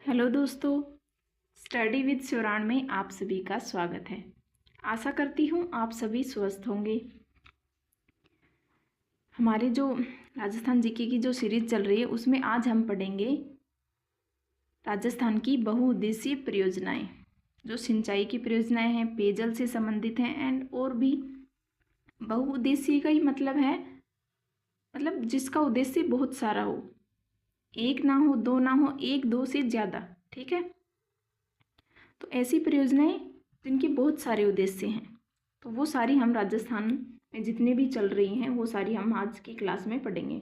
Hello दोस्तों, study with शिवराण में आप सभी का स्वागत है। आशा करती हूँ आप सभी स्वस्थ होंगे। हमारे जो राजस्थान जीके की जो सीरीज चल रही है उसमें आज हम पढ़ेंगे राजस्थान की बहुउद्देशीय परियोजनाएं, जो सिंचाई की परियोजनाएं हैं, पेयजल से संबंधित हैं एंड और भी। बहुउद्देशीय का ही मतलब है जिसका उद्देश्य बहुत सारा हो, एक ना हो, दो ना हो, एक दो से ज़्यादा। ठीक है, तो ऐसी परियोजनाएं जिनके बहुत सारे उद्देश्य हैं, तो वो सारी हम राजस्थान में जितने भी चल रही हैं वो सारी हम आज की क्लास में पढ़ेंगे।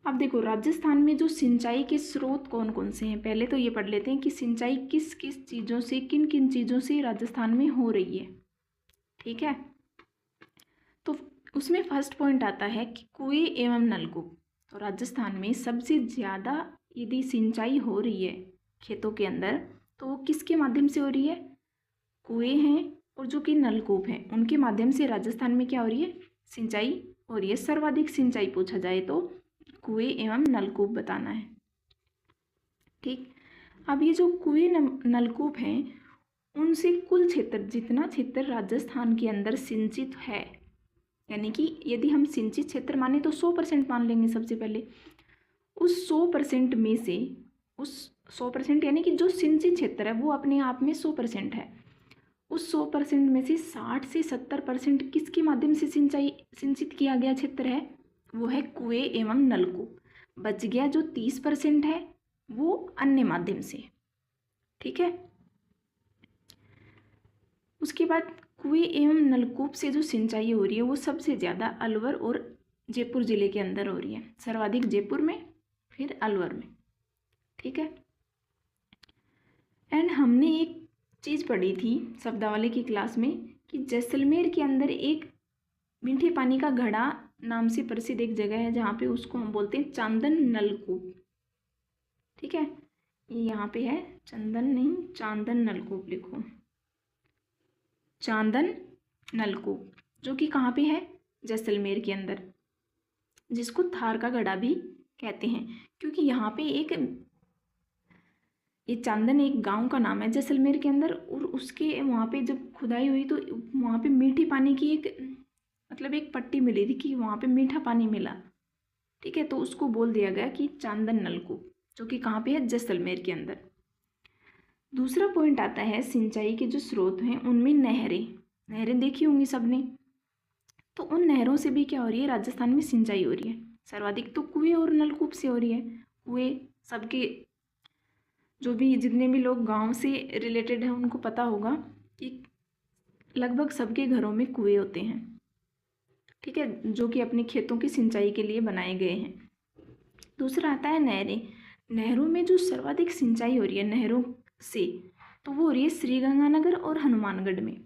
अब देखो, राजस्थान में जो सिंचाई के स्रोत कौन कौन से हैं, पहले तो ये पढ़ लेते हैं कि सिंचाई किस किस चीज़ों से, किन किन चीज़ों से राजस्थान में हो रही है। ठीक है, तो उसमें फर्स्ट पॉइंट आता है कि कुएं एवं नलकूप। तो राजस्थान में सबसे ज़्यादा यदि सिंचाई हो रही है खेतों के अंदर, तो वो किसके माध्यम से हो रही है? कुएं हैं और जो कि नलकूप हैं, उनके माध्यम से राजस्थान में क्या हो रही है? सिंचाई हो रही है। सर्वाधिक सिंचाई पूछा जाए तो कुएं एवं नलकूप बताना है। ठीक, अब ये जो कुएं नलकूप हैं, उनसे कुल क्षेत्र, जितना क्षेत्र राजस्थान के अंदर सिंचित है, यानी कि यदि हम सिंचित क्षेत्र माने तो 100% मान लेंगे सबसे पहले। उस 100% में से, उस 100% यानी कि जो सिंचित क्षेत्र है वो अपने आप में 100% है, उस 100% में से 60 से 70% किसके माध्यम से सिंचित किया गया क्षेत्र है? वो है कुएं एवं नलकूप। बच गया जो 30% है वो अन्य माध्यम से। ठीक है, उसके बाद कुएं एवं नलकूप से जो सिंचाई हो रही है वो सबसे ज़्यादा अलवर और जयपुर जिले के अंदर हो रही है। सर्वाधिक जयपुर में, फिर अलवर में। ठीक है, एंड हमने एक चीज़ पढ़ी थी शब्दावली की क्लास में कि जैसलमेर के अंदर एक मीठे पानी का घड़ा नाम से प्रसिद्ध एक जगह है जहाँ पे उसको हम बोलते हैं चांदन नलकूप। ठीक है, ये यहाँ पे है, चंदन नहीं, चांदन नलकूप लिखो, चांदन नलकूप, जो कि कहाँ पे है? जैसलमेर के अंदर, जिसको थार का घड़ा भी कहते हैं, क्योंकि यहाँ पे ये चांदन एक गांव का नाम है जैसलमेर के अंदर, और उसके वहाँ पे जब खुदाई हुई तो वहाँ पे मीठे पानी की एक पट्टी मिली थी कि वहाँ पे मीठा पानी मिला। ठीक है, तो उसको बोल दिया गया कि चांदन नलकूप, जो कि कहाँ पे है? जैसलमेर के अंदर। दूसरा पॉइंट आता है सिंचाई के जो स्रोत हैं उनमें नहरें देखी होंगी सबने, तो उन नहरों से भी क्या हो रही है? राजस्थान में सिंचाई हो रही है। सर्वाधिक तो कुएं और नलकूप से हो रही है। कुएं सबके, जो भी जितने भी लोग गांव से रिलेटेड हैं उनको पता होगा कि लगभग सबके घरों में कुएं होते हैं। ठीक है, जो कि अपने खेतों की सिंचाई के लिए बनाए गए हैं। दूसरा आता है नहरों में जो सर्वाधिक सिंचाई हो रही है नहरों से, तो वो हो रही है श्रीगंगानगर और हनुमानगढ़ में।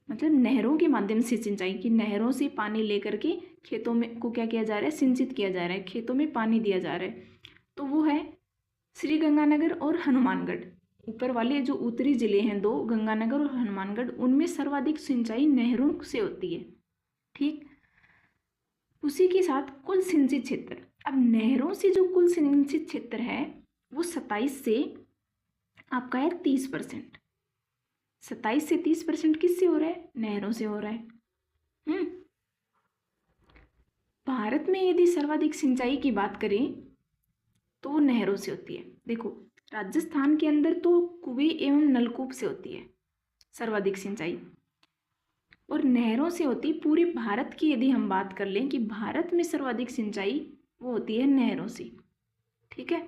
मतलब नहरों के माध्यम से सिंचाई की, नहरों से पानी लेकर के खेतों में को क्या किया जा रहा है? सिंचित किया जा रहा है, खेतों में पानी दिया जा रहा है। तो वो है श्रीगंगानगर और हनुमानगढ़। ऊपर वाले जो उत्तरी जिले हैं दो, गंगानगर और हनुमानगढ़, उनमें सर्वाधिक सिंचाई नहरों से होती है। ठीक, उसी के साथ कुल सिंचित क्षेत्र, अब नहरों से जो कुल सिंचित क्षेत्र है वो 27 से आपका है 30%। 27 से 30% किससे हो रहा है? नहरों से हो रहा है। भारत में यदि सर्वाधिक सिंचाई की बात करें तो वो नहरों से होती है। देखो, राजस्थान के अंदर तो कुएं एवं नलकूप से होती है सर्वाधिक सिंचाई, और नहरों से होती है। पूरे भारत की यदि हम बात कर लें कि भारत में सर्वाधिक सिंचाई वो होती है नहरों से। ठीक है,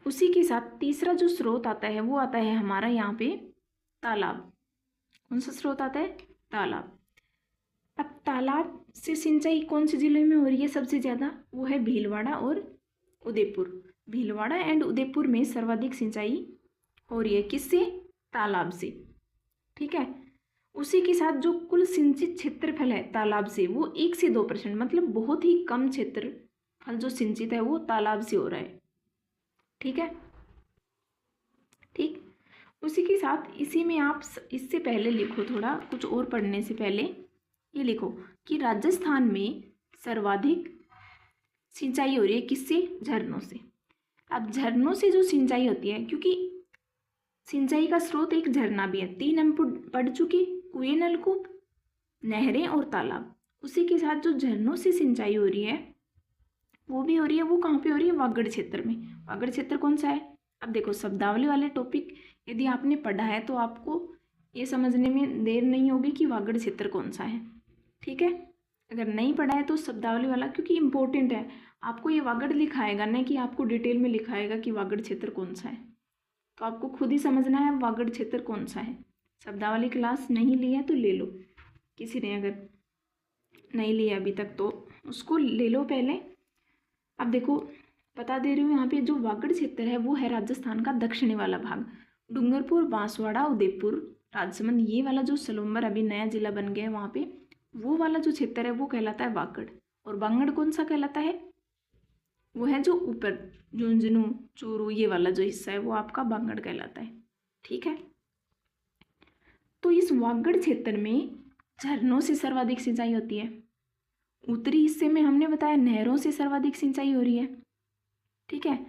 उसी के साथ तीसरा जो स्रोत आता है वो आता है हमारा यहाँ पे तालाब। कौन सा स्रोत आता है? तालाब। अब तालाब से सिंचाई कौन से जिले में हो रही है सबसे ज़्यादा? वो है भीलवाड़ा और उदयपुर। भीलवाड़ा एंड उदयपुर में सर्वाधिक सिंचाई हो रही है। किससे? तालाब से। ठीक है, उसी के साथ जो कुल सिंचित क्षेत्रफल है तालाब से वो 1 से 2%, मतलब बहुत ही कम क्षेत्रफल जो सिंचित है वो तालाब से हो रहा है। ठीक है, ठीक, उसी के साथ इसी में आप इससे पहले लिखो, थोड़ा कुछ और पढ़ने से पहले ये लिखो कि राजस्थान में सर्वाधिक सिंचाई हो रही है किससे? झरनों से। अब झरनों से जो सिंचाई होती है, क्योंकि सिंचाई का स्रोत एक झरना भी है, 3 हम पढ़ चुके, कुएं, नलकूप, नहरें और तालाब। उसी के साथ जो झरनों से सिंचाई हो रही है वो भी हो रही है, वो कहाँ पे हो रही है? वागड़ क्षेत्र में। वागड़ क्षेत्र कौन सा है? अब देखो, शब्दावली वाले टॉपिक यदि आपने पढ़ा है तो आपको ये समझने में देर नहीं होगी कि वागड़ क्षेत्र कौन सा है, ठीक है। अगर नहीं पढ़ा है तो शब्दावली वाला, क्योंकि इम्पोर्टेंट है, आपको ये वागड़ लिखाएगा, नहीं कि आपको डिटेल में लिखाएगा कि वागड़ क्षेत्र कौन सा है। तो आपको खुद ही समझना है वागड़ क्षेत्र कौन सा है। शब्दावली क्लास नहीं ली है तो ले लो, किसी ने अगर नहीं लिया अभी तक तो उसको ले लो पहले। अब देखो, बता दे रही हूँ यहाँ पे, जो वागड़ क्षेत्र है वो है राजस्थान का दक्षिणी वाला भाग। डूंगरपुर, बांसवाड़ा, उदयपुर, राजसमंद, ये वाला जो सलूम्बर अभी नया जिला बन गया है वहाँ पे, वो वाला जो क्षेत्र है वो कहलाता है वागड़। और बांगड़ कौन सा कहलाता है? वो है जो ऊपर झुंझुनू, चूरू, ये वाला जो हिस्सा है वो आपका बांगड़ कहलाता है, ठीक है। तो इस वागड़ क्षेत्र में झरनों से सर्वाधिक सिंचाई होती है। उत्तरी हिस्से में हमने बताया नहरों से सर्वाधिक सिंचाई हो रही है, ठीक है।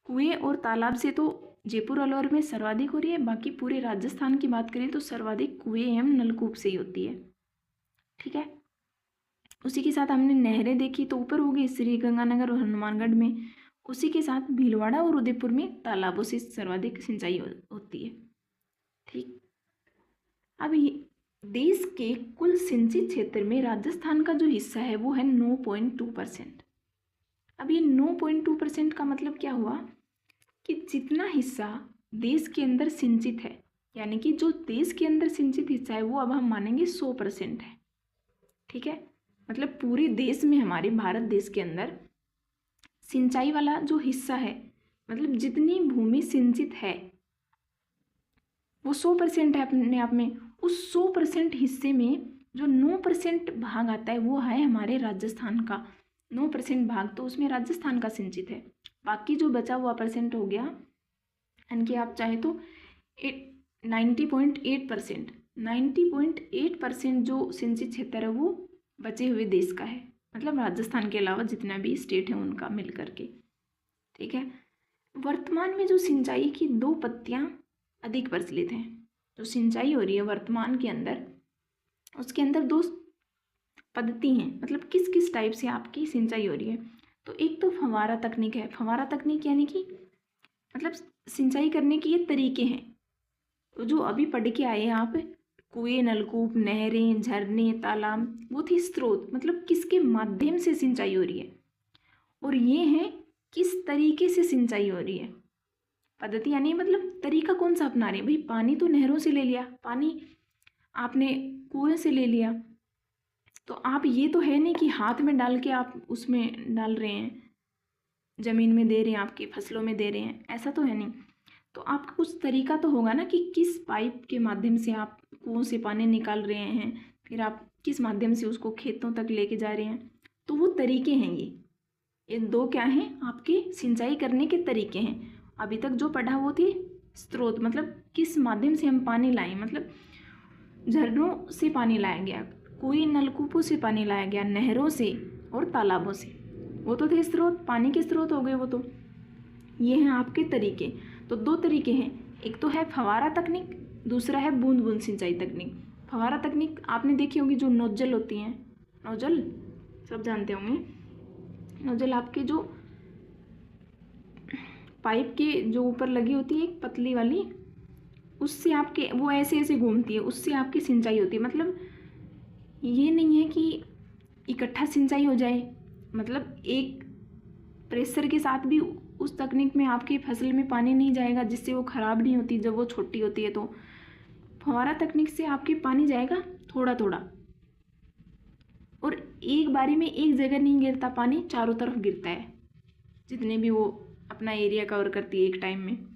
कुएं और तालाब से तो जयपुर अलवर में सर्वाधिक हो रही है, बाकी पूरे राजस्थान की बात करें तो सर्वाधिक कुएं एवं नलकूप से ही होती है, ठीक है। उसी के साथ हमने नहरें देखी तो ऊपर होगी श्री गंगानगर और हनुमानगढ़ में। उसी के साथ भीलवाड़ा और उदयपुर में तालाबों से सर्वाधिक सिंचाई होती है, ठीक। अब देश के कुल सिंचित क्षेत्र में राजस्थान का जो हिस्सा है वो है 9.2%। अब ये 9.2% का मतलब क्या हुआ कि जितना हिस्सा देश के अंदर सिंचित है, यानी कि जो देश के अंदर सिंचित हिस्सा है वो अब हम मानेंगे 100% है, ठीक है। मतलब पूरे देश में, हमारे भारत देश के अंदर सिंचाई वाला जो हिस्सा है, मतलब जितनी भूमि सिंचित है वो 100% है अपने आप में। उस 100% हिस्से में जो 9% भाग आता है वो है हमारे राजस्थान का। 9% भाग तो उसमें राजस्थान का सिंचित है, बाकी जो बचा हुआ परसेंट हो गया, यानी कि आप चाहे तो 90.8%, 90.8% जो सिंचित क्षेत्र है वो बचे हुए देश का है, मतलब राजस्थान के अलावा जितना भी स्टेट है उनका मिल करके, ठीक है। वर्तमान में जो सिंचाई की 2 पद्धतियाँ अधिक प्रचलित हैं, जो सिंचाई हो रही है वर्तमान के अंदर, उसके अंदर 2 पद्धति हैं, मतलब किस किस टाइप से आपकी सिंचाई हो रही है। तो एक तो फव्वारा तकनीक है। फव्वारा तकनीक यानी कि मतलब सिंचाई करने के ये तरीके हैं, तो जो अभी पढ़ के आए हैं आप, कुएं, नलकूप, नहरें, झरने, तालाब, वो थी स्रोत, मतलब किसके माध्यम से सिंचाई हो रही है। और ये है किस तरीके से सिंचाई हो रही है। पद्धति यानी मतलब तरीका कौन सा अपना रहे हैं। भाई पानी तो नहरों से ले लिया, पानी आपने कुएं से ले लिया, तो आप ये तो है नहीं कि हाथ में डाल के आप उसमें डाल रहे हैं, ज़मीन में दे रहे हैं, आपकी फसलों में दे रहे हैं, ऐसा तो है नहीं। तो आपका कुछ तरीका तो होगा ना कि किस पाइप के माध्यम से आप कुओं से पानी निकाल रहे हैं, फिर आप किस माध्यम से उसको खेतों तक लेके जा रहे हैं। तो वो तरीके हैं, ये 2 क्या हैं, आपके सिंचाई करने के तरीके हैं। अभी तक जो पढ़ा वो थी स्रोत, मतलब किस माध्यम से हम पानी लाएं, मतलब झरनों से पानी लाया गया, कुएं, नलकूपों से पानी लाया गया, नहरों से और तालाबों से, वो तो थे स्रोत, पानी के स्रोत हो गए वो तो। ये हैं आपके तरीके। तो 2 तरीके हैं, एक तो है फव्वारा तकनीक, दूसरा है बूंद बूंद सिंचाई तकनीक। फव्वारा तकनीक आपने देखी होगी, जो नोजल होती हैं, नोजल सब जानते होंगे। नोजल आपके जो पाइप के जो ऊपर लगी होती है एक पतली वाली, उससे आपके वो ऐसे ऐसे घूमती है, उससे आपकी सिंचाई होती है। मतलब ये नहीं है कि इकट्ठा सिंचाई हो जाए, मतलब एक प्रेशर के साथ भी उस तकनीक में आपकी फसल में पानी नहीं जाएगा, जिससे वो ख़राब नहीं होती जब वो छोटी होती है। तो फव्वारा तकनीक से आपके पानी जाएगा थोड़ा थोड़ा, और एक बारी में एक जगह नहीं गिरता पानी, चारों तरफ गिरता है, जितने भी वो अपना एरिया कवर करती है एक टाइम में।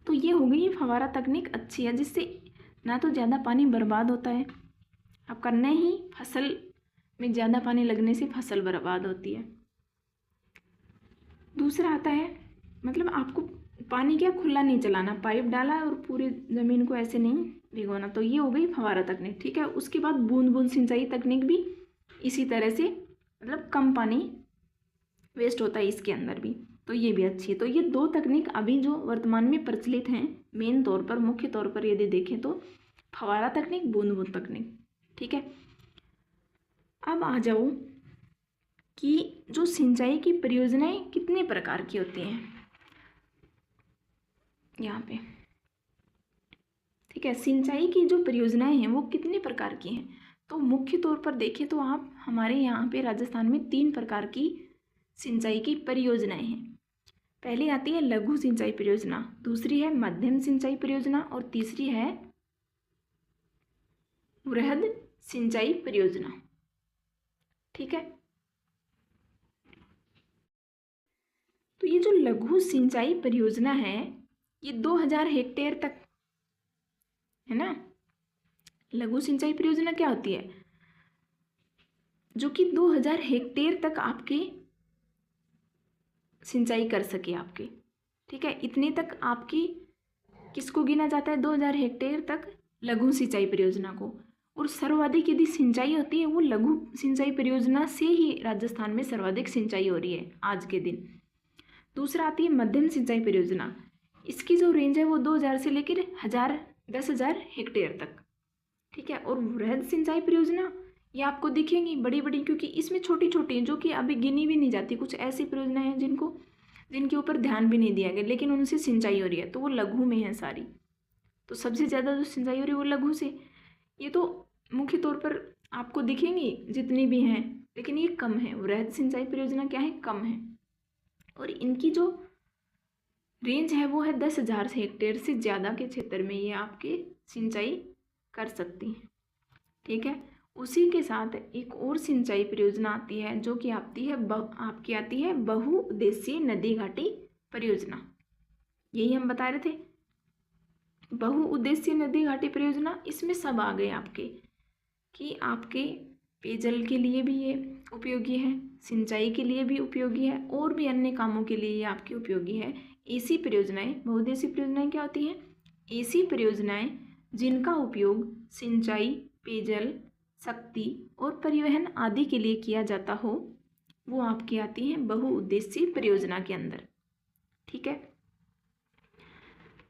तो ये हो गई फव्वारा तकनीक, अच्छी है, जिससे ना तो ज़्यादा पानी बर्बाद होता है आपका, न ही फसल में ज़्यादा पानी लगने से फसल बर्बाद होती है। दूसरा आता है, मतलब आपको पानी क्या खुला नहीं चलाना, पाइप डाला और पूरी ज़मीन को ऐसे नहीं भिगोना। तो ये हो गई फव्वारा तकनीक, ठीक है। उसके बाद बूंद बूंद सिंचाई तकनीक भी इसी तरह से, मतलब कम पानी वेस्ट होता है इसके अंदर भी, तो ये भी अच्छी है। तो ये दो तकनीक अभी जो वर्तमान में प्रचलित हैं मेन तौर पर, मुख्य तौर पर यदि देखें तो फव्वारा तकनीक, बूंद बूंद तकनीक। ठीक है, अब आ जाओ कि जो सिंचाई की परियोजनाएं कितने प्रकार की होती हैं यहाँ पे। ठीक है, सिंचाई की जो परियोजनाएं हैं वो कितने प्रकार की हैं, तो मुख्य तौर पर देखें तो आप हमारे यहाँ पे राजस्थान में 3 प्रकार की सिंचाई की परियोजनाएं हैं। पहली आती है लघु सिंचाई परियोजना, दूसरी है मध्यम सिंचाई परियोजना और तीसरी है वृहद सिंचाई परियोजना। ठीक है, तो ये जो लघु सिंचाई परियोजना है ये 2000 हेक्टेयर तक है ना। लघु सिंचाई परियोजना क्या होती है, जो कि 2000 हेक्टेयर तक आपके सिंचाई कर सके आपके। ठीक है, इतने तक आपकी किसको गिना जाता है, 2000 हेक्टेयर तक लघु सिंचाई परियोजना को। और सर्वाधिक यदि सिंचाई होती है वो लघु सिंचाई परियोजना से ही राजस्थान में सर्वाधिक सिंचाई हो रही है आज के दिन। दूसरा आती है मध्यम सिंचाई परियोजना, इसकी जो रेंज है वो 2000 से लेकर 10,000 हेक्टेयर तक। ठीक है, और वृहद सिंचाई परियोजना ये आपको दिखेंगी बड़ी बड़ी, क्योंकि इसमें छोटी छोटी हैं जो कि अभी गिनी भी नहीं जाती। कुछ ऐसी परियोजनाएं हैं जिनके ऊपर ध्यान भी नहीं दिया गया लेकिन उनसे सिंचाई हो रही है, तो वो लघु में है सारी। तो सबसे ज़्यादा जो सिंचाई हो रही है वो लघु से। ये तो मुख्य तौर पर आपको दिखेंगी जितनी भी हैं, लेकिन ये कम है। वृहद सिंचाई परियोजना क्या है, कम है, और इनकी जो रेंज है वो है 10,000 हेक्टेयर से ज़्यादा के क्षेत्र में ये आपके सिंचाई कर सकती हैं। ठीक है, उसी के साथ एक और सिंचाई परियोजना आती है जो कि आपकी आती है बहुउद्देशीय नदी घाटी परियोजना। यही हम बता रहे थे, बहुउद्देशीय नदी घाटी परियोजना। इसमें सब आ गए आपके कि आपके पेयजल के लिए भी ये उपयोगी है, सिंचाई के लिए भी उपयोगी है, और भी अन्य कामों के लिए ये आपकी उपयोगी है। ऐसी परियोजनाएं, बहुउद्देशीय परियोजनाएं क्या होती हैं, ऐसी परियोजनाएं जिनका उपयोग सिंचाई, पेयजल, शक्ति और परिवहन आदि के लिए किया जाता हो, वो आपकी आती हैं बहुउद्देशीय परियोजना के अंदर। ठीक है,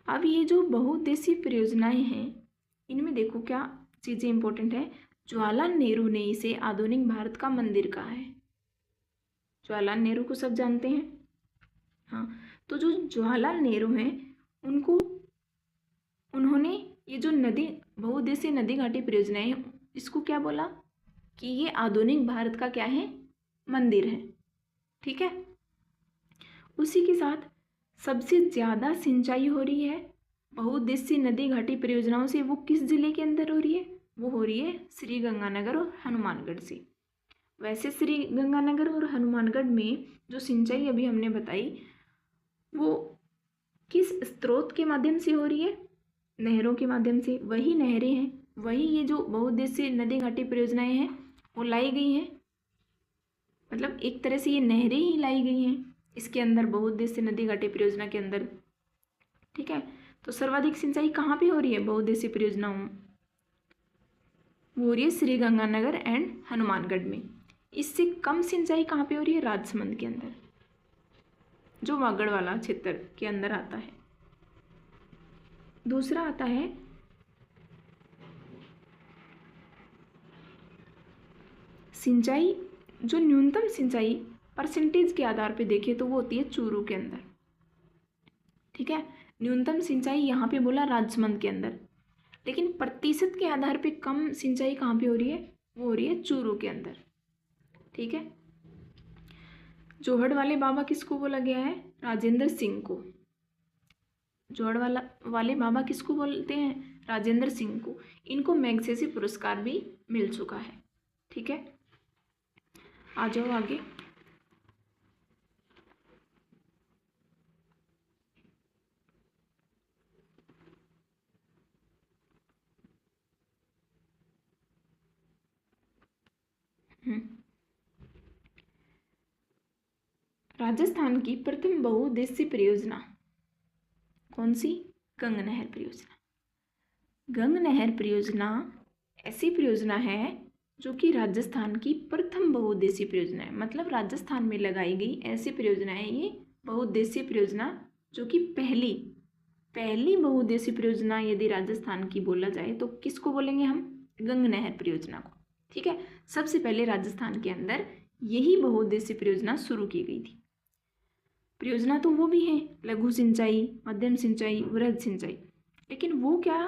अब ये जो बहुउद्देशीय परियोजनाएं हैं इनमें देखो क्या चीज़ें इंपॉर्टेंट है। जवाहरलाल नेहरू ने इसे आधुनिक भारत का मंदिर कहा है। जवाहरलाल नेहरू को सब जानते हैं, हाँ। तो जो जवाहरलाल नेहरू हैं उन्होंने ये जो बहुउद्देशीय नदी घाटी परियोजनाएं हैं इसको क्या बोला कि ये आधुनिक भारत का क्या है, मंदिर है। ठीक है, उसी के साथ सबसे ज़्यादा सिंचाई हो रही है बहुउद्देशीय नदी घाटी परियोजनाओं से, वो किस जिले के अंदर हो रही है, वो हो रही है श्री गंगानगर और हनुमानगढ़ से। वैसे श्री गंगानगर और हनुमानगढ़ में जो सिंचाई अभी हमने बताई वो किस स्रोत के माध्यम से हो रही है, नहरों के माध्यम से। वही नहरें हैं, वही ये जो बहुउद्देशीय नदी घाटी परियोजनाएं हैं वो लाई गई हैं, मतलब एक तरह से ये नहरें ही लाई गई हैं इसके अंदर, बहुउद्देशीय नदी घाटी परियोजना के अंदर। ठीक है, तो सर्वाधिक सिंचाई कहाँ पे हो रही है बहुउद्देशीय परियोजनाओं में, वो हो रही है श्री गंगानगर एंड हनुमानगढ़ में। इससे कम सिंचाई कहाँ पे हो रही है, राजसमंद के अंदर, जो वागड़ वाला क्षेत्र के अंदर आता है। दूसरा आता है सिंचाई, जो न्यूनतम सिंचाई परसेंटेज के आधार पे देखें तो वो होती है चूरू के अंदर। ठीक है, न्यूनतम सिंचाई यहाँ पे बोला राजसमंद के अंदर, लेकिन प्रतिशत के आधार पे कम सिंचाई कहाँ पे हो रही है, वो हो रही है चूरू के अंदर। ठीक है, जोहड़ वाले बाबा किसको बोला गया है, राजेंद्र सिंह को। जोहड़ वाले बाबा किसको बोलते हैं, राजेंद्र सिंह को। इनको मैग्सेसे पुरस्कार भी मिल चुका है। ठीक है, आ जाओ आगे। राजस्थान की प्रथम बहुउद्देशीय परियोजना कौन सी, गंग नहर परियोजना। गंग नहर परियोजना ऐसी परियोजना है जो कि राजस्थान की प्रथम बहुउद्देशीय परियोजना है। मतलब राजस्थान में लगाई गई ऐसी परियोजना है ये बहुउद्देशीय परियोजना, जो कि पहली बहुउद्देशीय परियोजना यदि राजस्थान की बोला जाए तो किसको बोलेंगे हम? गंग नहर परियोजना को। ठीक है, सबसे पहले राजस्थान के अंदर यही बहुउद्देशीय परियोजना शुरू की गई थी। परियोजना तो वो भी है लघु सिंचाई, मध्यम सिंचाई, वृहद सिंचाई, लेकिन वो क्या,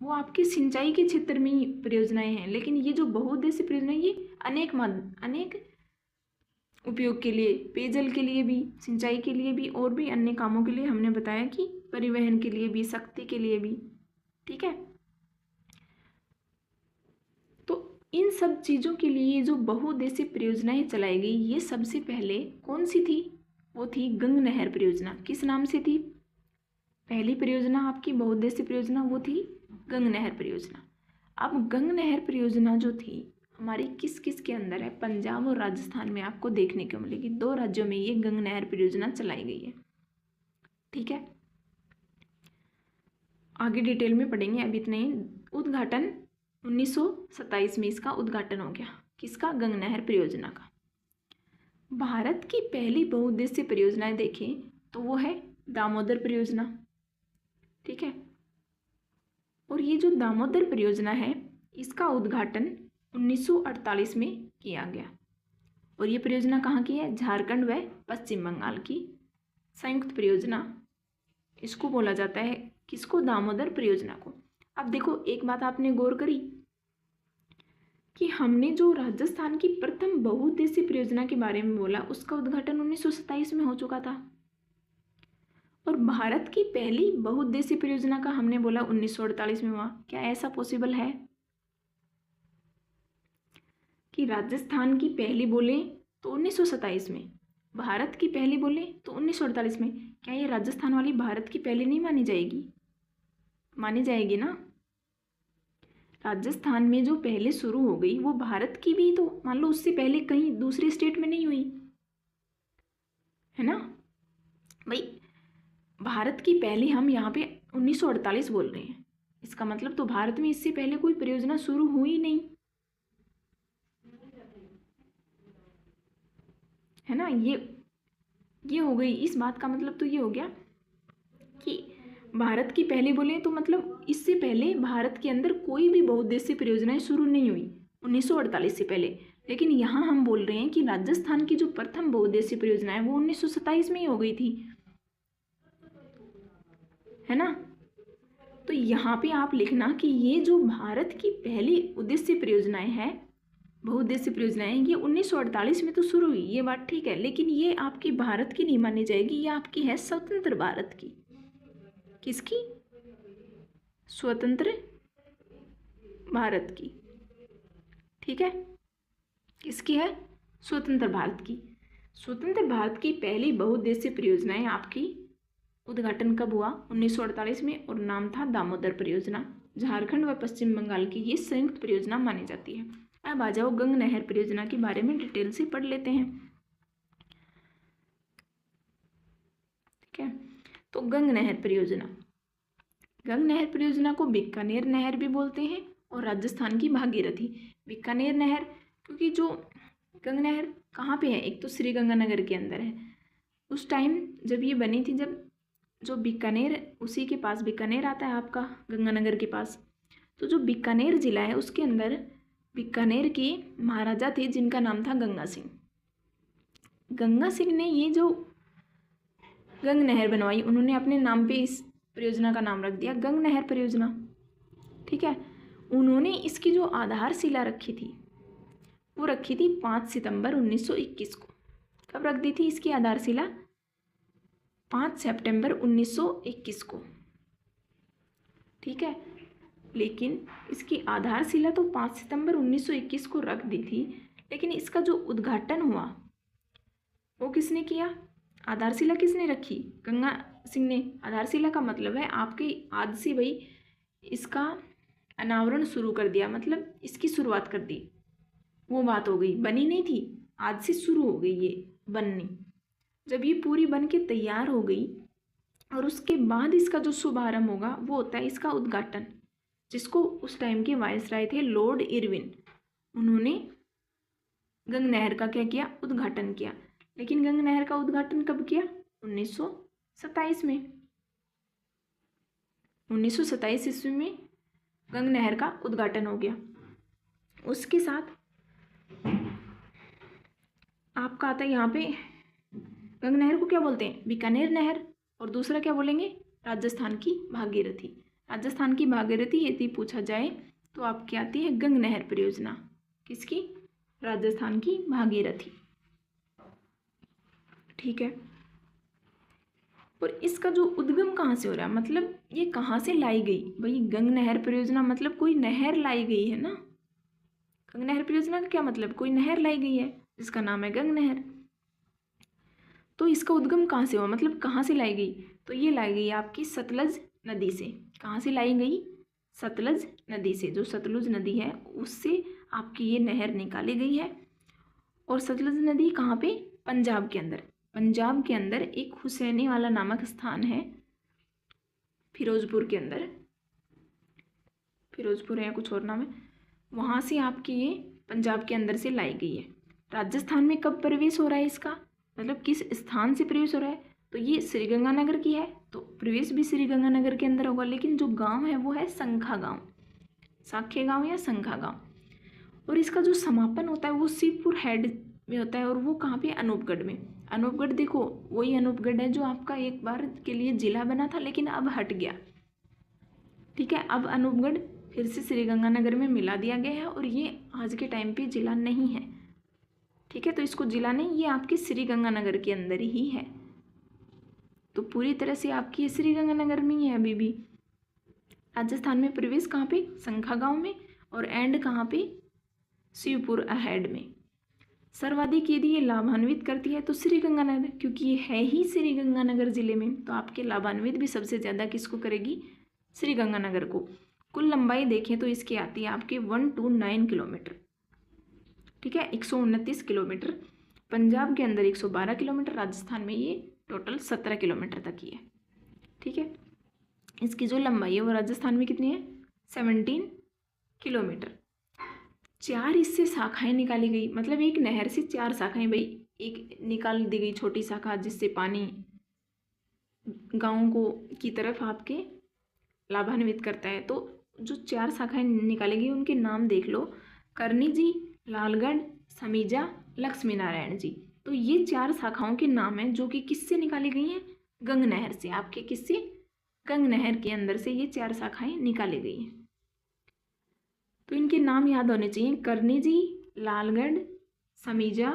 वो आपके सिंचाई के क्षेत्र में ही परियोजनाएं हैं। लेकिन ये जो बहुउद्देशीय परियोजना ये अनेक उपयोग के लिए, पेयजल के लिए भी, सिंचाई के लिए भी, और भी अन्य कामों के लिए, हमने बताया कि परिवहन के लिए भी, शक्ति के लिए भी। ठीक है, तो इन सब चीज़ों के लिए जो बहुउद्देशीय परियोजनाएं चलाई गई, ये सबसे पहले कौन सी थी? वो थी गंग नहर परियोजना। किस नाम से थी? पहली परियोजना आपकी बहुउद्देशीय परियोजना वो थी गंग नहर परियोजना। अब गंग नहर परियोजना जो थी हमारी किस किस के अंदर है? पंजाब और राजस्थान में आपको देखने को मिलेगी। 2 राज्यों में ये गंग नहर परियोजना चलाई गई है। ठीक है, आगे डिटेल में पढ़ेंगे, अब इतने ही। उद्घाटन 1927 में इसका उद्घाटन हो गया। किसका? गंग नहर परियोजना का। भारत की पहली बहुउद्देशीय परियोजनाएं देखें तो वो है दामोदर परियोजना। ठीक है, और ये जो दामोदर परियोजना है इसका उद्घाटन 1948 में किया गया। और ये परियोजना कहाँ की है? झारखंड व पश्चिम बंगाल की संयुक्त परियोजना इसको बोला जाता है। किसको? दामोदर परियोजना को। अब देखो, एक बात आपने गौर करी कि हमने जो राजस्थान की प्रथम बहुउद्देशीय परियोजना के बारे में बोला उसका उद्घाटन 1927 में हो चुका था, और भारत की पहली बहुउद्देशीय परियोजना का हमने बोला 1948 में हुआ। क्या ऐसा पॉसिबल है कि राजस्थान की पहली बोले तो 1927 में, भारत की पहली बोले तो 1948 में? क्या ये राजस्थान वाली भारत की पहली नहीं मानी जाएगी? मानी जाएगी ना। राजस्थान में जो पहले शुरू हो गई वो भारत की भी तो मान लो उससे पहले कहीं दूसरे स्टेट में नहीं हुई है ना भाई। भारत की पहली हम यहाँ पे 1948 बोल रहे हैं, इसका मतलब तो भारत में इससे पहले कोई परियोजना शुरू हुई नहीं है ना। ये हो गई। इस बात का मतलब तो ये हो गया कि भारत की पहली बोले तो मतलब इससे पहले भारत के अंदर कोई भी बहुउद्देशीय परियोजनाएं शुरू नहीं हुई 1948 से पहले। लेकिन यहाँ हम बोल रहे हैं कि राजस्थान की जो प्रथम बहुउद्देशीय परियोजना है वो 1927 में ही हो गई थी, है ना। तो यहाँ पे आप लिखना कि ये जो भारत की पहली उद्देश्य परियोजनाएं हैं, बहुउद्देशीय परियोजनाएं, ये 1948 में तो शुरू हुई, ये बात ठीक है, लेकिन ये आपकी भारत की नहीं मानी जाएगी, ये आपकी है स्वतंत्र भारत की। किसकी? स्वतंत्र भारत की। ठीक है, किसकी है? स्वतंत्र भारत की। स्वतंत्र भारत की पहली बहुउद्देशीय परियोजनाएं आपकी उद्घाटन कब हुआ? 1948 में, और नाम था दामोदर परियोजना। झारखंड व पश्चिम बंगाल की ये संयुक्त परियोजना मानी जाती है। अब आ जाओ गंग नहर परियोजना के बारे में डिटेल से पढ़ लेते हैं। ठीक है, तो गंग नहर परियोजना, गंग नहर परियोजना को बीकानेर नहर भी बोलते हैं और राजस्थान की भागीरथी। बीकानेर नहर क्योंकि जो गंग नहर कहाँ पे है? एक तो श्रीगंगानगर के अंदर है। उस टाइम जब ये बनी थी, जब जो बीकानेर, उसी के पास बीकानेर आता है आपका, गंगानगर के पास। तो जो बीकानेर जिला है उसके अंदर बीकानेर के महाराजा थे जिनका नाम था गंगा सिंह। गंगा सिंह ने ये जो गंग नहर बनवाई, उन्होंने अपने नाम पे इस परियोजना का नाम रख दिया गंग नहर परियोजना। ठीक है, उन्होंने इसकी जो आधारशिला रखी थी वो रखी थी 5 सितंबर 1921 को। कब रख दी थी इसकी आधारशिला? 5 सितंबर 1921 को। ठीक है, लेकिन इसकी आधारशिला तो 5 सितंबर 1921 को रख दी थी, लेकिन इसका जो उद्घाटन हुआ वो किसने किया? आधारशिला किसने रखी? गंगा सिंह ने। आधारशिला का मतलब है आपके आज से भाई इसका अनावरण शुरू कर दिया, मतलब इसकी शुरुआत कर दी, वो बात हो गई। बनी नहीं थी, आज से शुरू हो गई ये बननी। जब ये पूरी बन के तैयार हो गई और उसके बाद इसका जो शुभारंभ होगा वो होता है इसका उद्घाटन, जिसको उस टाइम के वायसराय थे लॉर्ड इरविन, उन्होंने गंग नहर का क्या किया, उद्घाटन किया। लेकिन गंग नहर का उद्घाटन कब किया, 1927 में। 1927 ईस्वी में गंग नहर का उद्घाटन हो गया। उसके साथ आपका आता है यहाँ पे, गंग नहर को क्या बोलते हैं, बीकानेर नहर, और दूसरा क्या बोलेंगे, राजस्थान की भागीरथी। राजस्थान की भागीरथी यदि पूछा जाए तो आपकी आती है गंग नहर परियोजना। किसकी, राजस्थान की भागीरथी। ठीक है। और इसका जो उद्गम कहाँ से हो रहा है, मतलब ये कहाँ से लाई गई, भाई गंग नहर परियोजना मतलब कोई नहर लाई गई है ना। गंग नहर परियोजना का क्या मतलब, कोई नहर लाई गई है जिसका नाम है गंग नहर। तो इसका उद्गम कहाँ से हुआ, मतलब कहाँ से लाई गई, तो ये लाई गई आपकी सतलज नदी से। कहाँ से लाई गई, सतलज नदी से। जो सतलुज नदी है उससे आपकी ये नहर निकाली गई है। और सतलज नदी कहाँ पे, पंजाब के अंदर। पंजाब के अंदर एक हुसैनी वाला नामक स्थान है, फिरोजपुर के अंदर, फिरोजपुर है या कुछ और नाम है, वहाँ से आपकी ये पंजाब के अंदर से लाई गई है। राजस्थान में कब प्रवेश हो रहा है इसका, मतलब किस स्थान से प्रवेश हो रहा है, तो ये श्रीगंगानगर की है, तो प्रवेश भी श्रीगंगानगर के अंदर होगा। लेकिन जो गांव है वो है संखा गांव, साखे गांव या संखा गांव। और इसका जो समापन होता है वो शिवपुर हेड में होता है, और वो कहाँ पे, अनूपगढ़ में। अनूपगढ़ देखो वही अनूपगढ़ है जो आपका एक बार के लिए जिला बना था लेकिन अब हट गया। ठीक है, अब अनूपगढ़ फिर से श्रीगंगानगर में मिला दिया गया है, और ये आज के टाइम पे जिला नहीं है। ठीक है, तो इसको जिला नहीं, ये आपके श्रीगंगानगर के अंदर ही है। तो पूरी तरह से आपकी श्रीगंगानगर में ही है अभी भी। राजस्थान में प्रवेश कहाँ पे, संखा गांव में, और एंड कहाँ पे, शिवपुर अहेड में। सर्वाधिक यदि ये लाभान्वित करती है तो श्रीगंगानगर, क्योंकि ये है ही श्रीगंगानगर जिले में, तो आपके लाभान्वित भी सबसे ज़्यादा किसको करेगी, श्रीगंगानगर को। कुल लंबाई देखें तो इसकी आती है आपके 129 किलोमीटर। ठीक है, 129 किलोमीटर। पंजाब के अंदर 112 किलोमीटर, राजस्थान में ये टोटल 17 किलोमीटर तक ही है। ठीक है, इसकी जो लंबाई है वो राजस्थान में कितनी है, 17 किलोमीटर। 4 इससे शाखाएं निकाली गई, मतलब एक नहर से 4 शाखाएं, भाई एक निकाल दी गई छोटी शाखा जिससे पानी गाँव को की तरफ आपके लाभान्वित करता है। तो जो 4 शाखाएं निकाली गई उनके नाम देख लो, करनी जी, लालगढ़, समीजा, लक्ष्मी नारायण जी। तो ये 4 शाखाओं के नाम हैं जो कि किससे निकाली गई हैं, गंग नहर से। आपके किससे, गंग नहर के अंदर से ये 4 शाखाएं निकाली गई हैं। तो इनके नाम याद होने चाहिए, करनी जी, लालगढ़, समीजा,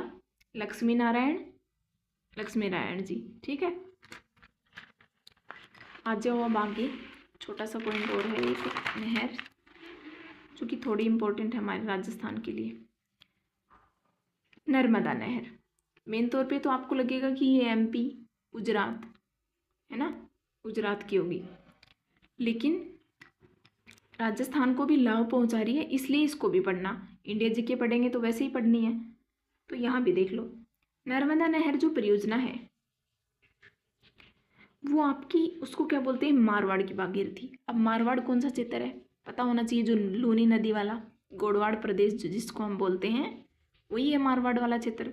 लक्ष्मी नारायण जी। ठीक है, आ जाओ अब आगे। छोटा सा पॉइंट और है, एक नहर जो कि थोड़ी इम्पोर्टेंट है हमारे राजस्थान के लिए, नर्मदा नहर। मेन तौर पे तो आपको लगेगा कि ये एमपी, गुजरात है ना, गुजरात की होगी, लेकिन राजस्थान को भी लाभ पहुंचा रही है, इसलिए इसको भी पढ़ना। इंडिया जीके पढ़ेंगे तो वैसे ही पढ़नी है, तो यहाँ भी देख लो। नर्मदा नहर जो परियोजना है वो आपकी, उसको क्या बोलते हैं, मारवाड़ की भागीरथी। अब मारवाड़ कौन सा क्षेत्र है, पता होना चाहिए, जो लूनी नदी वाला गोडवाड़ प्रदेश जिसको हम बोलते हैं वही है मारवाड़ वाला क्षेत्र।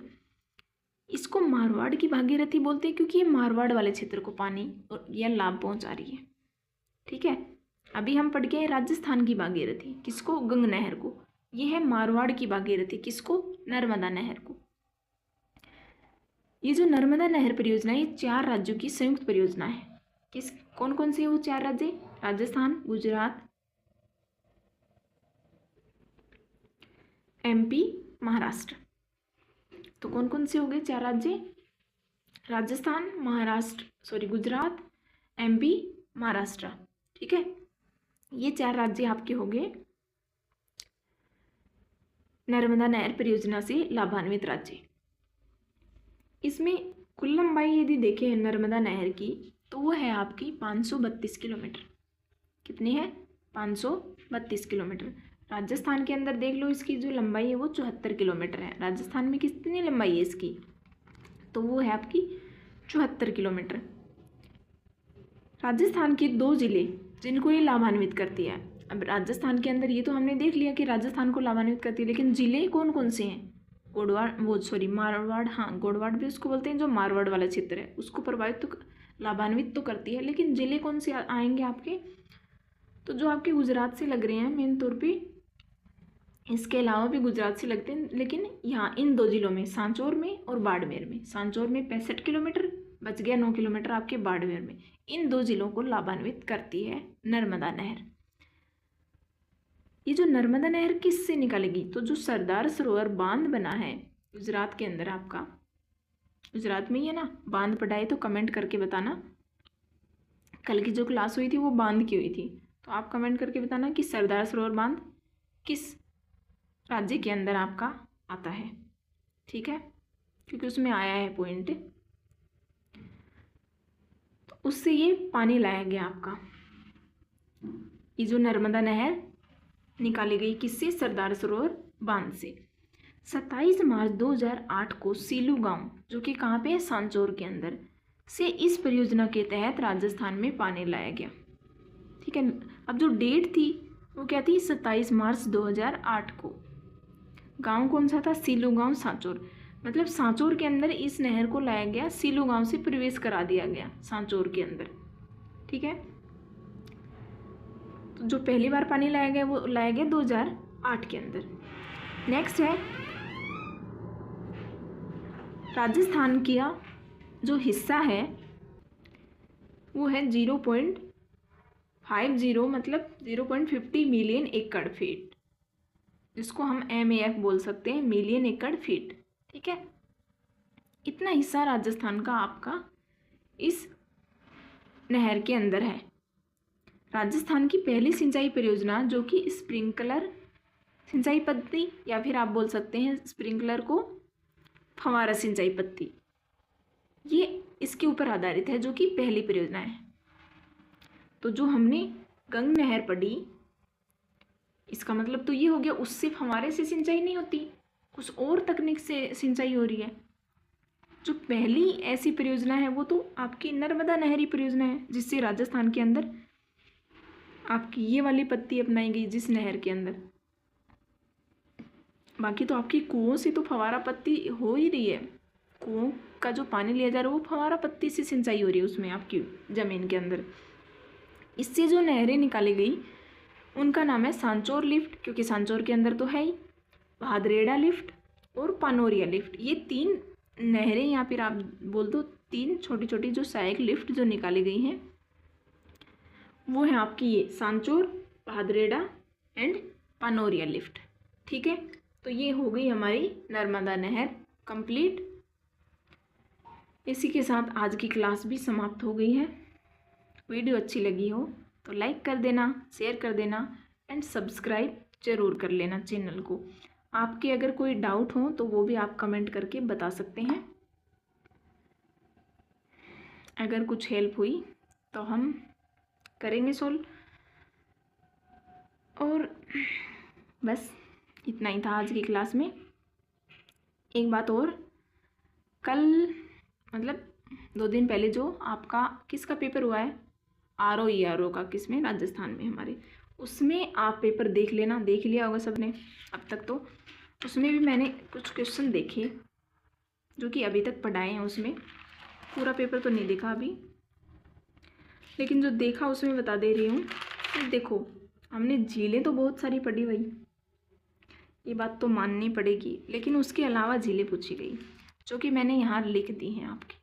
इसको मारवाड़ की भागीरथी बोलते हैं क्योंकि ये मारवाड़ वाले क्षेत्र को पानी और यह लाभ पहुंचा रही है। ठीक है, अभी हम पढ़ गए राजस्थान की भागीरथी, किसको, गंग नहर को। ये है मारवाड़ की भागीरथी, किसको, नर्मदा नहर को। ये जो नर्मदा नहर परियोजना है ये 4 राज्यों की संयुक्त परियोजना है। किस, कौन कौन से वो 4 राज्य, राजस्थान, गुजरात, एमपी, महाराष्ट्र। तो कौन कौन से हो गए 4 राज्य, राजस्थान, महाराष्ट्र, गुजरात, एमपी, महाराष्ट्र। ठीक है, ये 4 राज्य आपके हो गए नर्मदा नहर परियोजना से लाभान्वित राज्य। इसमें कुल लंबाई यदि देखें नर्मदा नहर की तो वो है आपकी 532 किलोमीटर। कितनी है, 532 किलोमीटर। राजस्थान के अंदर देख लो, इसकी जो लंबाई है वो 74 किलोमीटर है। राजस्थान में कितनी लंबाई है इसकी, तो वो है आपकी 74 किलोमीटर। राजस्थान के 2 जिले जिनको ये लाभान्वित करती है, अब राजस्थान के अंदर ये तो हमने देख लिया कि राजस्थान को लाभान्वित करती है, लेकिन जिले कौन कौन से हैं? मारवाड़, हाँ गोडवाड़ भी उसको बोलते हैं, जो मारवाड़ वाला क्षेत्र है उसको प्रभावित तो लाभान्वित तो करती है, लेकिन जिले कौन से आएंगे आपके? तो जो आपके गुजरात से लग रहे हैं मेन तौर पे, इसके अलावा भी गुजरात से लगते हैं, लेकिन यहाँ इन 2 जिलों में, सांचौर में और बाड़मेर में, सांचौर में 65 किलोमीटर, बच गया 9 किलोमीटर आपके बाड़मेर में, इन 2 जिलों को लाभान्वित करती है नर्मदा नहर। ये जो नर्मदा नहर किससे निकालेगी? तो जो सरदार सरोवर बांध बना है गुजरात के अंदर, आपका गुजरात में ही है ना, बांध पढ़ा है तो कमेंट करके बताना। कल की जो क्लास हुई थी वो बांध की हुई थी, तो आप कमेंट करके बताना कि सरदार सरोवर बांध किस राज्य के अंदर आपका आता है, ठीक है, क्योंकि उसमें आया है पॉइंट, तो उससे ये पानी लाया गया आपका। ये जो नर्मदा नहर निकाली गई किससे? सरदार सरोवर बांध से। 27 मार्च 2008 को सीलू गांव, जो कि कहाँ पे है? सांचौर के अंदर, से इस परियोजना के तहत राजस्थान में पानी लाया गया, ठीक है। अब जो डेट थी वो क्या थी? 27 मार्च 2008 को। गांव कौन सा था? सीलू गांव, सांचौर। मतलब सांचौर के अंदर इस नहर को लाया गया, सीलू गांव से प्रवेश करा दिया गया सांचौर के अंदर, ठीक है। तो जो पहली बार पानी लाया गया वो लाया गया 2008 के अंदर। नेक्स्ट है राजस्थान का जो हिस्सा है वो है 0.50, मतलब 0.50 मिलियन एकड़ फीट, जिसको हम MAF बोल सकते हैं, मिलियन एकड़ फीट, ठीक है। इतना हिस्सा राजस्थान का आपका इस नहर के अंदर है। राजस्थान की पहली सिंचाई परियोजना, जो कि स्प्रिंकलर सिंचाई पद्धति, या फिर आप बोल सकते हैं स्प्रिंकलर को फव्वारा सिंचाई पद्धति, ये इसके ऊपर आधारित है, जो कि पहली परियोजना है। तो जो हमने गंग नहर पढ़ी, इसका मतलब तो ये हो गया उससे फव्वारे से सिंचाई नहीं होती, कुछ और तकनीक से सिंचाई हो रही है। जो पहली ऐसी परियोजना है वो तो आपकी नर्मदा नहरी परियोजना है, जिससे राजस्थान के अंदर आपकी ये वाली पद्धति अपनाई गई, जिस नहर के अंदर। बाकी तो आपकी कुओं से तो फव्वारा पद्धति हो ही रही है, कुओं का जो पानी लिया जा रहा है वो फव्वारा पद्धति से सिंचाई हो रही है उसमें आपकी ज़मीन के अंदर। इससे जो नहरें निकाली गई उनका नाम है सांचौर लिफ्ट, क्योंकि सांचौर के अंदर तो है ही, भादरेड़ा लिफ्ट और पानोरिया लिफ्ट। ये 3 नहरें, या फिर आप बोल दो 3 छोटी छोटी जो सहायक लिफ्ट जो निकाली गई हैं वो है आपकी ये सांचौर, भादरेड़ा एंड पानोरिया लिफ्ट, ठीक है। तो ये हो गई हमारी नर्मदा नहर कंप्लीट। इसी के साथ आज की क्लास भी समाप्त हो गई है। वीडियो अच्छी लगी हो तो लाइक कर देना, शेयर कर देना एंड सब्सक्राइब ज़रूर कर लेना चैनल को। आपके अगर कोई डाउट हो तो वो भी आप कमेंट करके बता सकते हैं। अगर कुछ हेल्प हुई तो हम करेंगे सोल्व। और बस इतना ही था आज की क्लास में। एक बात और, कल मतलब 2 दिन पहले जो आपका किसका पेपर हुआ है, RO का, किसमें? राजस्थान में हमारे, उसमें आप पेपर देख लेना, देख लिया होगा सबने अब तक। तो उसमें भी मैंने कुछ क्वेश्चन देखे जो कि अभी तक पढ़ाए हैं, उसमें पूरा पेपर तो नहीं देखा अभी, लेकिन जो देखा उसमें बता दे रही हूँ। तो देखो, हमने झीलें तो बहुत सारी पढ़ी भाई, ये बात तो माननी पड़ेगी, लेकिन उसके अलावा झीलें पूछी गई जो कि मैंने यहाँ लिख दी हैं आपकी।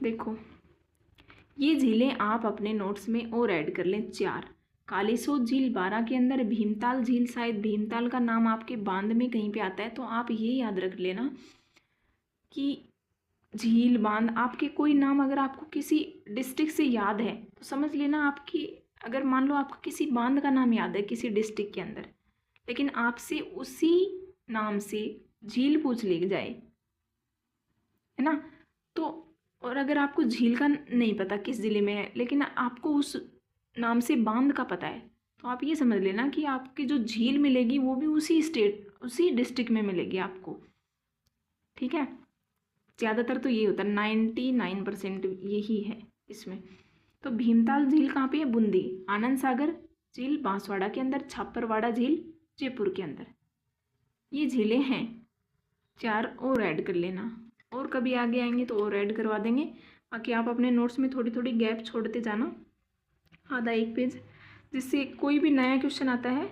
देखो, ये झीलें आप अपने नोट्स में और ऐड कर लें 4। कालीसोत झील 12 के अंदर, भीमताल झील, शायद भीमताल का नाम आपके बांध में कहीं पे आता है, तो आप ये याद रख लेना कि झील, बांध, आपके कोई नाम अगर आपको किसी डिस्ट्रिक्ट से याद है तो समझ लेना आपकी, अगर मान लो आपको किसी बांध का नाम याद है किसी डिस्ट्रिक्ट के अंदर, लेकिन आपसे उसी नाम से झील पूछ ली जाए, है ना, तो और अगर आपको झील का नहीं पता किस ज़िले में है, लेकिन आपको उस नाम से बांध का पता है, तो आप ये समझ लेना कि आपकी जो झील मिलेगी वो भी उसी स्टेट, उसी डिस्ट्रिक्ट में मिलेगी आपको, ठीक है। ज़्यादातर तो ये होता है, 99% यही है इसमें। तो भीमताल झील कहाँ पे है? बूंदी। आनंद सागर झील बांसवाड़ा के अंदर, छापरवाड़ा झील जयपुर के अंदर। ये झीलें हैं 4 और ऐड कर लेना, और कभी आगे आएंगे तो और ऐड करवा देंगे। बाकी आप अपने नोट्स में थोड़ी थोड़ी गैप छोड़ते जाना, आधा 1 पेज, जिससे कोई भी नया क्वेश्चन आता है।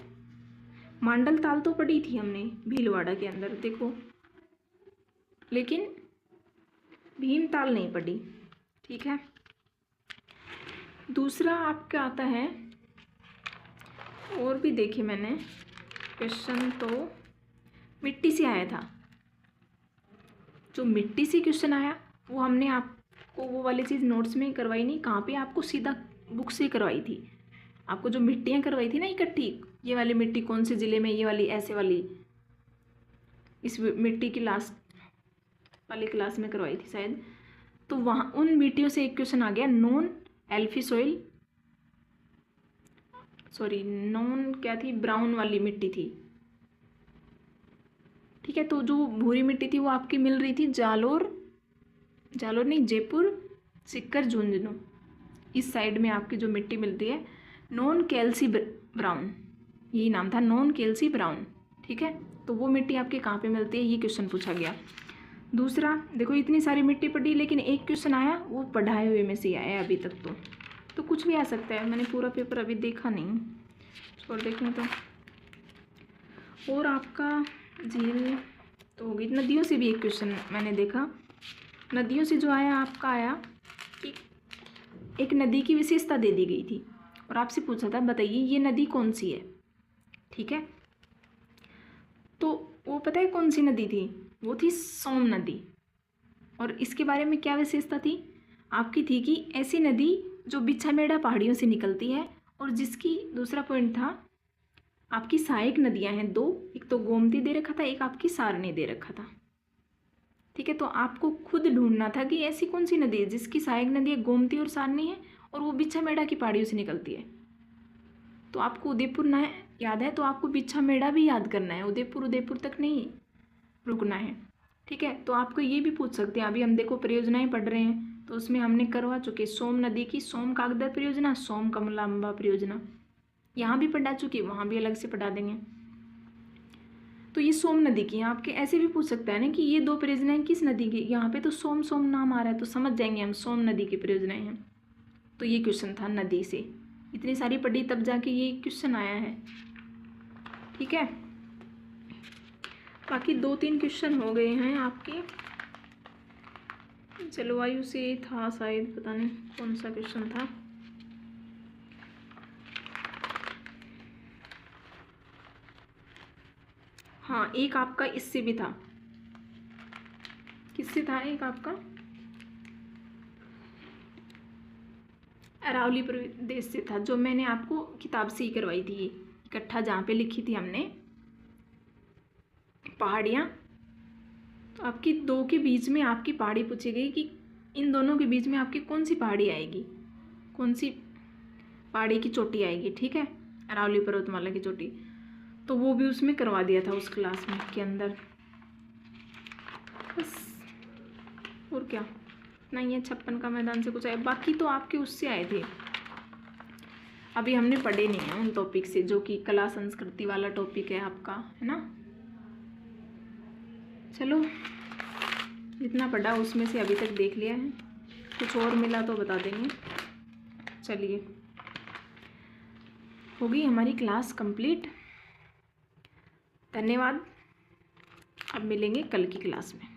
मांडल ताल तो पढ़ी थी हमने भीलवाड़ा के अंदर, देखो, लेकिन भीमताल नहीं पढ़ी, ठीक है। दूसरा आपका आता है, और भी देखे मैंने क्वेश्चन, तो मिट्टी से आया था। जो मिट्टी से क्वेश्चन आया वो हमने आपको वो वाली चीज़ नोट्स में करवाई नहीं, कहाँ पे आपको सीधा बुक से करवाई थी। आपको जो मिट्टियाँ करवाई थी ना इकट्ठी, ये वाली मिट्टी कौन से ज़िले में, ये वाली ऐसे वाली, इस मिट्टी की लास्ट वाली क्लास में करवाई थी शायद। तो वहाँ उन मिट्टियों से एक क्वेश्चन आ गया, नॉन एल्फी सॉइल, सॉरी नॉन क्या थी, ब्राउन वाली मिट्टी थी, ठीक है। तो जो भूरी मिट्टी थी वो आपकी मिल रही थी जालोर नहीं, जयपुर, सिक्कर, झुंझुनू, इस साइड में आपकी जो मिट्टी मिलती है नॉन कैल्सी ब्राउन, यही नाम था, नॉन कैल्सी ब्राउन, ठीक है। तो वो मिट्टी आपके कहाँ पे मिलती है, ये क्वेश्चन पूछा गया। दूसरा देखो, इतनी सारी मिट्टी पढ़ी लेकिन एक क्वेश्चन आया वो पढ़ाए हुए में से आया अभी तक, तो कुछ भी आ सकता है। मैंने पूरा पेपर अभी देखा नहीं, और देखें तो। और आपका झील तो हो गई। नदियों से भी एक क्वेश्चन मैंने देखा, नदियों से जो आया आपका आया कि एक नदी की विशेषता दे दी गई थी और आपसे पूछा था बताइए ये नदी कौन सी है, ठीक है। तो वो पता है कौन सी नदी थी, वो थी सोम नदी। और इसके बारे में क्या विशेषता थी आपकी, थी कि ऐसी नदी जो बिछामेड़ा पहाड़ियों से निकलती है, और जिसकी दूसरा पॉइंट था आपकी सहायक नदियां हैं 2, एक तो गोमती दे रखा था, एक आपकी सारनी दे रखा था, ठीक है। तो आपको खुद ढूंढना था कि ऐसी कौन सी नदी है जिसकी सहायक नदी है गोमती और सारनी है, और वो बिछामेड़ा की पहाड़ियों से निकलती है। तो आपको उदयपुर ना याद है तो आपको बिछामेड़ा भी याद करना है, उदयपुर तक नहीं रुकना है, ठीक है। तो आपको ये भी पूछ सकते हैं, अभी हम देखो परियोजनाएं पढ़ रहे हैं तो उसमें हमने करवा चुके सोम नदी की सोम कागदर परियोजना, सोम कमलांबा परियोजना, यहाँ भी पढ़ा चुकी, वहाँ भी अलग से पढ़ा देंगे। तो ये सोम नदी की, आपके ऐसे भी पूछ सकता है ना कि ये 2 परियोजनाएं किस नदी की, यहाँ पे तो सोम नाम आ रहा है तो समझ जाएंगे हम सोम नदी की परियोजनाएं हैं। तो ये क्वेश्चन था नदी से, इतनी सारी पढ़ी तब जाके ये क्वेश्चन आया है, ठीक है। बाकी 2-3 क्वेश्चन हो गए हैं आपके, जलवायु से था शायद, पता नहीं कौन सा क्वेश्चन था। हाँ, एक आपका इससे भी था, किससे था, एक आपका अरावली प्रदेश से था, जो मैंने आपको किताब से ही करवाई थी इकट्ठा, जहाँ पे लिखी थी हमने पहाड़ियाँ। तो आपकी 2 के बीच में आपकी पहाड़ी पूछी गई कि इन दोनों के बीच में आपकी कौन सी पहाड़ी आएगी, कौन सी पहाड़ी की चोटी आएगी, ठीक है, अरावली पर्वतमाला की चोटी। तो वो भी उसमें करवा दिया था उस क्लास में के अंदर, बस। और क्या नहीं है, 56 का मैदान से कुछ आया, बाकी तो आपके उससे आए थे, अभी हमने पढ़े नहीं है उन टॉपिक से, जो कि कला संस्कृति वाला टॉपिक है आपका, है ना। चलो, जितना पढ़ा उसमें से अभी तक देख लिया है, कुछ और मिला तो बता देंगे। चलिए, हो गई हमारी क्लास कंप्लीट, धन्यवाद। अब मिलेंगे कल की क्लास में।